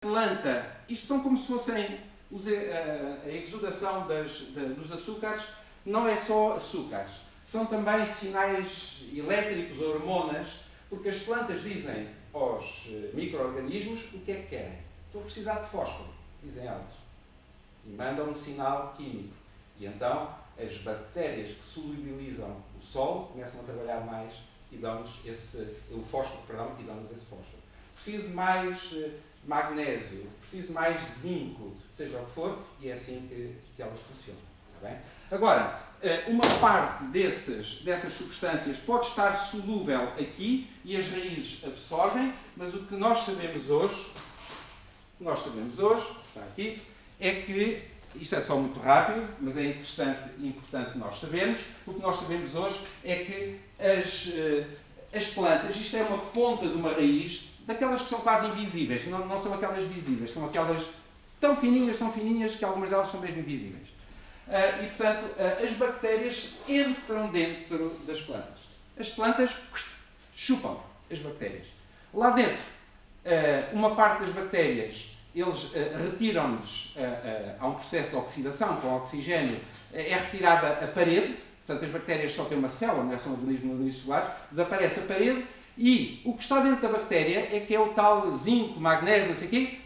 planta, isto são como se fossem a exudação dos açúcares, não é só açúcares, são também sinais elétricos, hormonas, porque as plantas dizem aos micro-organismos o que é que querem. Estou a precisar de fósforo, dizem elas, e mandam um sinal químico. E então as bactérias que solubilizam o solo começam a trabalhar mais e dão-nos o fósforo, perdão, e dão-nos esse fósforo. Preciso de mais magnésio, preciso de mais zinco, seja o que for, e é assim que elas funcionam. Está bem? Agora, uma parte dessas substâncias pode estar solúvel aqui e as raízes absorvem, mas o que nós sabemos hoje, está aqui, é que, isto é só muito rápido, mas é interessante e importante nós sabermos, o que nós sabemos hoje é que as plantas, isto é uma ponta de uma raiz, daquelas que são quase invisíveis, não são aquelas visíveis, são aquelas tão fininhas que algumas delas são mesmo invisíveis. E, portanto, as bactérias entram dentro das plantas. As plantas chupam as bactérias. Lá dentro, uma parte das bactérias, eles retiram-nos, há um processo de oxidação, com o oxigênio, é retirada a parede, portanto as bactérias só têm uma célula, não são organismos celulares, desaparece a parede, e o que está dentro da bactéria é que é o tal zinco, magnésio, não sei o quê,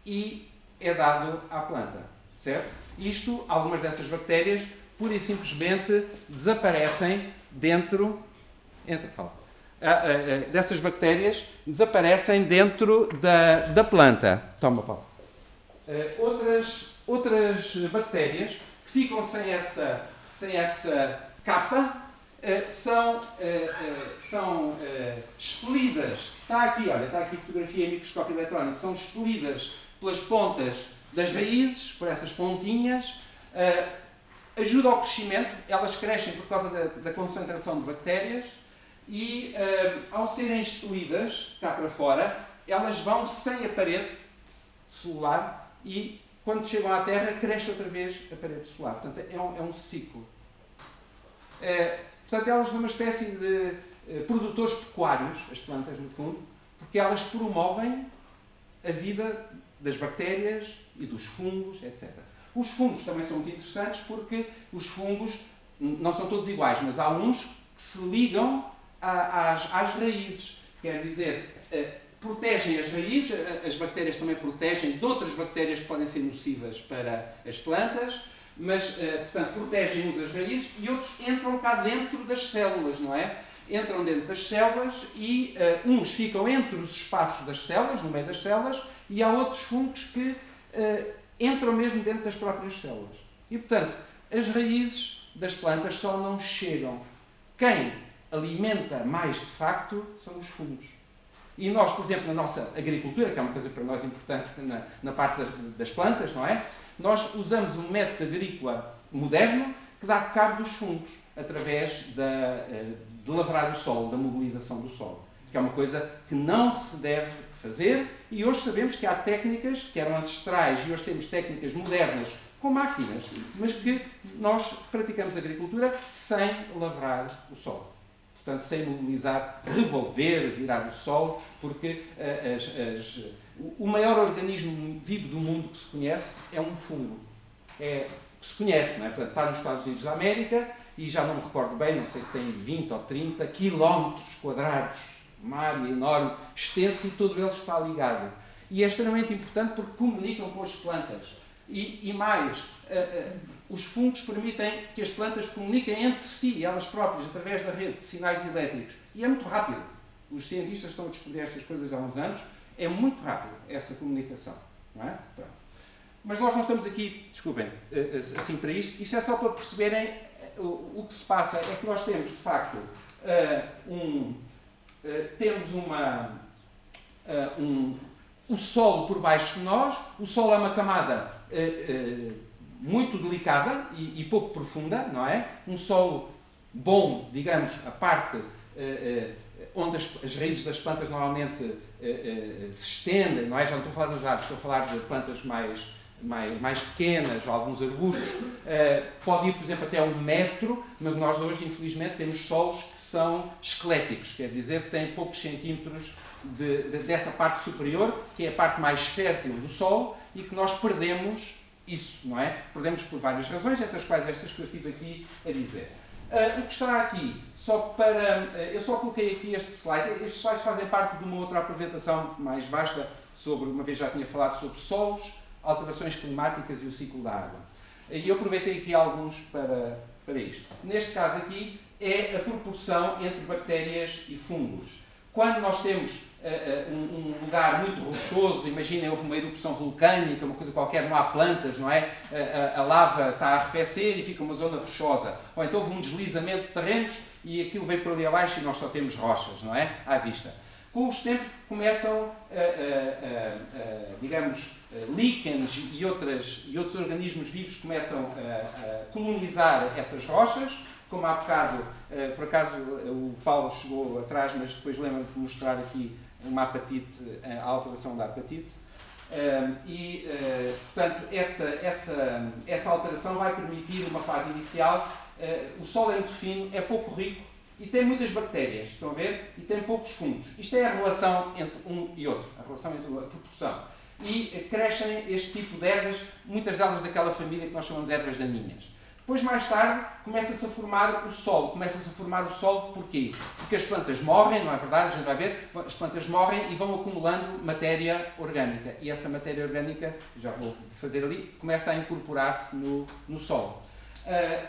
e é dado à planta, certo? Isto, algumas dessas bactérias, pura e simplesmente desaparecem dentro dessas bactérias desaparecem dentro da planta. Toma, Paulo. Outras bactérias que ficam sem essa capa são expelidas. Está aqui a fotografia em microscópio eletrónico. São expelidas pelas pontas das raízes, por essas pontinhas. Ajuda ao crescimento. Elas crescem por causa da concentração de bactérias. E ao serem expelidas cá para fora, elas vão sem a parede celular e quando chegam à Terra cresce outra vez a parede celular. Portanto, é um ciclo. Portanto, elas são uma espécie de produtores pecuários, as plantas no fundo, porque elas promovem a vida das bactérias e dos fungos, etc. Os fungos também são muito interessantes porque os fungos não são todos iguais, mas há uns que se ligam às raízes, quer dizer, protegem as raízes, as bactérias também protegem de outras bactérias que podem ser nocivas para as plantas, mas, portanto, protegem uns as raízes e outros entram cá dentro das células, não é? Entram dentro das células e uns ficam entre os espaços das células, no meio das células, e há outros fungos que entram mesmo dentro das próprias células. E, portanto, as raízes das plantas só não chegam. Quem alimenta mais, de facto, são os fungos. E nós, por exemplo, na nossa agricultura, que é uma coisa para nós importante na parte das plantas, não é? Nós usamos um método agrícola moderno que dá cabo dos fungos, através de lavrar o solo, da mobilização do solo, que é uma coisa que não se deve fazer, e hoje sabemos que há técnicas que eram ancestrais, e hoje temos técnicas modernas com máquinas, mas que nós praticamos agricultura sem lavrar o solo. Portanto, sem mobilizar, revolver, virar o solo, porque o maior organismo vivo do mundo que se conhece é um fungo. Que se conhece, não é? Portanto, está nos Estados Unidos da América e já não me recordo bem, não sei se tem 20 ou 30 quilómetros quadrados, uma área enorme, extensa, e todo ele está ligado. E é extremamente importante porque comunicam com as plantas. E mais, os fungos permitem que as plantas comuniquem entre si, elas próprias, através da rede de sinais elétricos. E é muito rápido. Os cientistas estão a descobrir estas coisas há uns anos. É muito rápido essa comunicação. Não é? Pronto. Mas nós não estamos aqui, desculpem, assim para isto. Isto é só para perceberem o que se passa. É que nós temos, de facto, o solo por baixo de nós. O solo é uma camada muito delicada e pouco profunda, não é? Um solo bom, digamos, a parte onde as raízes das plantas normalmente se estendem, não é? Já não estou a falar das árvores, estou a falar de plantas mais pequenas, alguns arbustos. Pode ir, por exemplo, até 1 metro, mas nós hoje, infelizmente, temos solos que são esqueléticos, quer dizer que têm poucos centímetros dessa parte superior, que é a parte mais fértil do solo, e que nós perdemos isso, não é? Perdemos por várias razões, entre as quais estas que eu estive aqui a dizer. O que está aqui, eu só coloquei aqui este slide. Estes slides fazem parte de uma outra apresentação mais vasta sobre, uma vez já tinha falado sobre solos, alterações climáticas e o ciclo da água. E eu aproveitei aqui alguns para isto. Neste caso aqui é a proporção entre bactérias e fungos. Quando nós temos um lugar muito rochoso, imaginem, houve uma erupção vulcânica, uma coisa qualquer, não há plantas, não é? A lava está a arrefecer e fica uma zona rochosa. Ou então houve um deslizamento de terrenos e aquilo veio por ali abaixo e nós só temos rochas, não é? À vista. Com os tempos começam, digamos, líquens e outros organismos vivos começam a colonizar essas rochas. Como há bocado, por acaso o Paulo chegou atrás, mas depois lembro-me de mostrar aqui uma apatite, a alteração da apatite. Portanto, essa alteração vai permitir uma fase inicial. O solo é muito fino, é pouco rico e tem muitas bactérias, estão a ver? E tem poucos fungos. Isto é a relação entre um e outro, a proporção. E crescem este tipo de ervas, muitas delas daquela família que nós chamamos de ervas daninhas. Depois, mais tarde, começa-se a formar o solo. Porquê? Porque as plantas morrem, não é verdade? A gente vai ver, as plantas morrem e vão acumulando matéria orgânica. E essa matéria orgânica, já vou fazer ali, começa a incorporar-se no solo.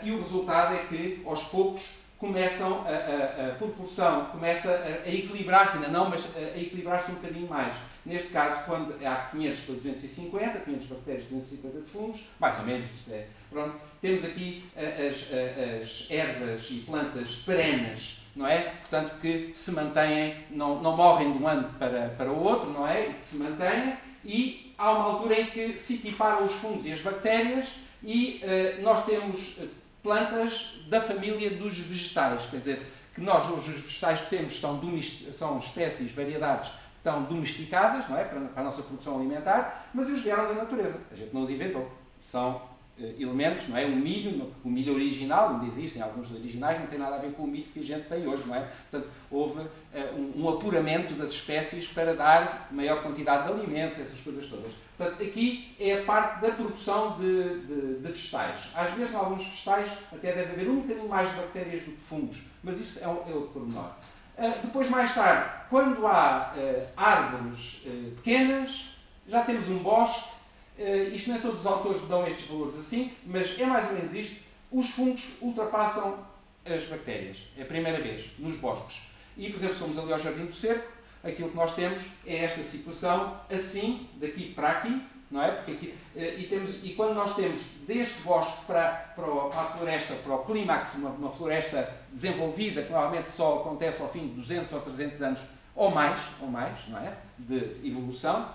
E o resultado é que, aos poucos, a proporção começa a equilibrar-se, ainda não, mas a equilibrar-se um bocadinho mais. Neste caso, quando há 500 para 250, 500 bactérias, 250 de fungos, mais ou menos, pronto, temos aqui as ervas e plantas perenes, não é? Portanto, que se mantêm, não morrem de um ano para o outro, não é? Que se mantêm, e há uma altura em que se equiparam os fungos e as bactérias e nós temos plantas da família dos vegetais, quer dizer, que nós, os vegetais que temos, são espécies, variedades, que estão domesticadas, não é? Para a nossa produção alimentar, mas eles vieram da natureza, a gente não os inventou, são elementos, não é? O milho original, ainda existem alguns originais, não tem nada a ver com o milho que a gente tem hoje, não é? Portanto, houve um apuramento das espécies para dar maior quantidade de alimentos, essas coisas todas. Portanto, aqui é a parte da produção de vegetais. Às vezes, em alguns vegetais, até deve haver um bocadinho mais de bactérias do que fungos, mas isso é outro pormenor. Depois, mais tarde, quando há árvores pequenas, já temos um bosque. Isto nem todos os autores dão estes valores assim, mas é mais ou menos isto. Os fungos ultrapassam as bactérias. É a primeira vez, nos bosques. E, por exemplo, se formos ali ao Jardim do Cerco, aquilo que nós temos é esta situação, assim, daqui para aqui, não é? Porque aqui, e quando nós temos deste bosque para a floresta, para o clímax, uma floresta desenvolvida, que normalmente só acontece ao fim de 200 ou 300 anos, ou mais, não é? De evolução,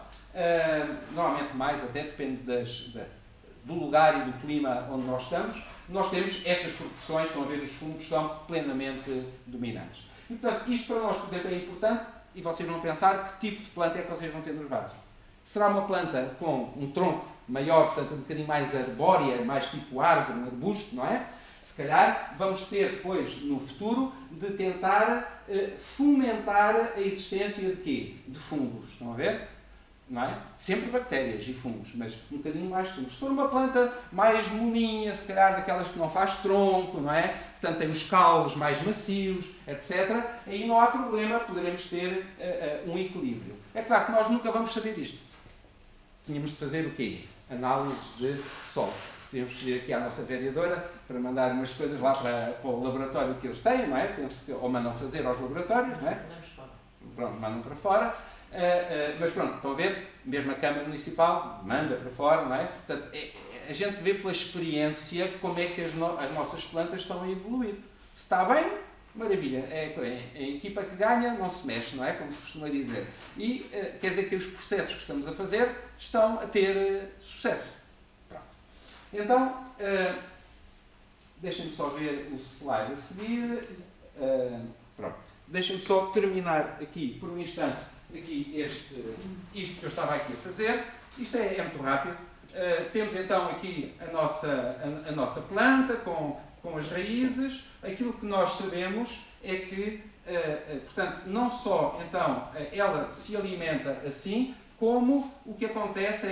normalmente mais, até depende do lugar e do clima onde nós estamos, nós temos estas proporções, estão a ver, os fungos são plenamente dominantes. E, portanto, isto para nós, por exemplo, é importante, e vocês vão pensar que tipo de planta é que vocês vão ter nos vasos. Será uma planta com um tronco maior, portanto um bocadinho mais arbórea, mais tipo árvore, um arbusto, não é? Se calhar vamos ter depois, no futuro, de tentar fomentar a existência de quê? De fungos, estão a ver? Não é? Sempre bactérias e fungos, mas um bocadinho mais fungos. Se for uma planta mais molinha, se calhar daquelas que não faz tronco, não é? Portanto tem os caules mais macios, etc. Aí não há problema, poderemos ter um equilíbrio. É claro que nós nunca vamos saber isto. Tínhamos de fazer o quê? Análise de solo. Tínhamos que ir aqui à nossa vereadora para mandar umas coisas lá para o laboratório que eles têm, não é? Penso que, ou mandam fazer aos laboratórios, não é? Mandamos fora. Pronto, mandam para fora. Mas pronto, estão a ver? Mesmo a Câmara Municipal manda para fora, não é? Portanto, a gente vê pela experiência como é que as nossas plantas estão a evoluir. Se está bem, maravilha. É a equipa que ganha, não se mexe, não é? Como se costuma dizer. E quer dizer que os processos que estamos a fazer estão a ter sucesso. Pronto. Então, deixem-me só ver o slide a seguir. Pronto. Deixem-me só terminar aqui, por um instante, aqui isto que eu estava aqui a fazer. Isto é muito rápido. Temos então aqui a nossa planta com as raízes. Aquilo que nós sabemos é que, portanto, não só então ela se alimenta assim, como o que acontece é